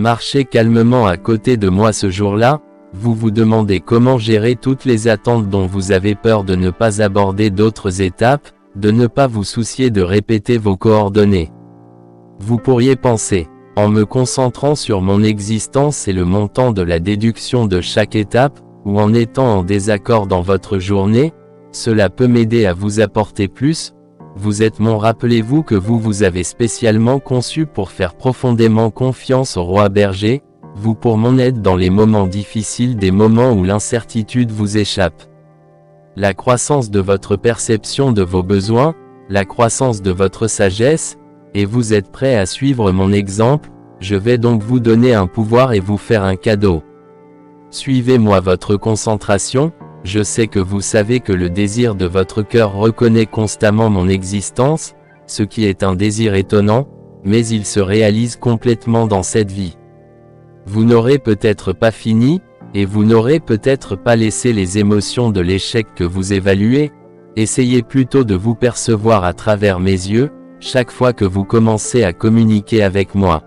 Marchez calmement à côté de moi ce jour-là, vous vous demandez comment gérer toutes les attentes dont vous avez peur de ne pas aborder d'autres étapes, de ne pas vous soucier de répéter vos coordonnées. Vous pourriez penser, en me concentrant sur mon existence et le montant de la déduction de chaque étape, ou en étant en désaccord dans votre journée, cela peut m'aider à vous apporter plus. Vous êtes mon, rappelez-vous que vous vous avez spécialement conçu pour faire profondément confiance au roi berger, vous pour mon aide dans les moments difficiles, des moments où l'incertitude vous échappe. La croissance de votre perception de vos besoins, la croissance de votre sagesse, et vous êtes prêt à suivre mon exemple, je vais donc vous donner un pouvoir et vous faire un cadeau. Suivez-moi votre concentration, je sais que vous savez que le désir de votre cœur reconnaît constamment mon existence, ce qui est un désir étonnant, mais il se réalise complètement dans cette vie. Vous n'aurez peut-être pas fini, et vous n'aurez peut-être pas laissé les émotions de l'échec que vous évaluez, essayez plutôt de vous percevoir à travers mes yeux, chaque fois que vous commencez à communiquer avec moi.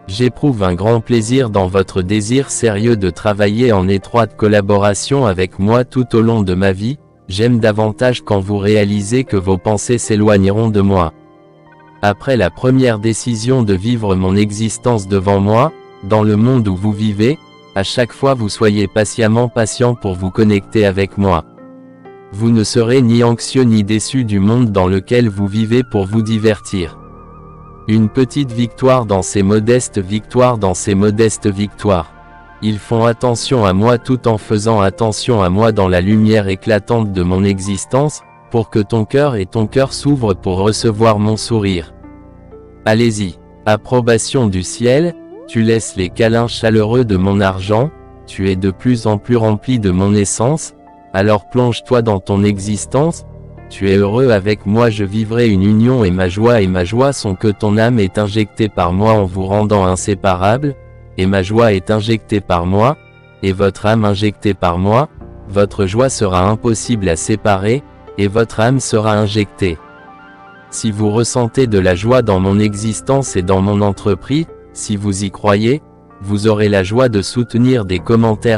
J'éprouve un grand plaisir dans votre désir sérieux de travailler en étroite collaboration avec moi tout au long de ma vie, j'aime davantage quand vous réalisez que vos pensées s'éloigneront de moi. Après la première décision de vivre mon existence devant moi, dans le monde où vous vivez, à chaque fois vous soyez patiemment patient pour vous connecter avec moi. Vous ne serez ni anxieux ni déçu du monde dans lequel vous vivez pour vous divertir. Une petite victoire dans ces modestes victoires, Ils font attention à moi tout en faisant attention à moi dans la lumière éclatante de mon existence, pour que ton cœur et ton cœur s'ouvrent pour recevoir mon sourire. Allez-y, approbation du ciel, tu laisses les câlins chaleureux de mon argent, tu es de plus en plus rempli de mon essence, alors plonge-toi dans ton existence, tu es heureux avec moi, je vivrai une union et ma joie sont que ton âme est injectée par moi en vous rendant inséparables, et ma joie est injectée par moi, et votre âme injectée par moi, votre joie sera impossible à séparer, et votre âme sera injectée. Si vous ressentez de la joie dans mon existence et dans mon entreprise, si vous y croyez, vous aurez la joie de soutenir des commentaires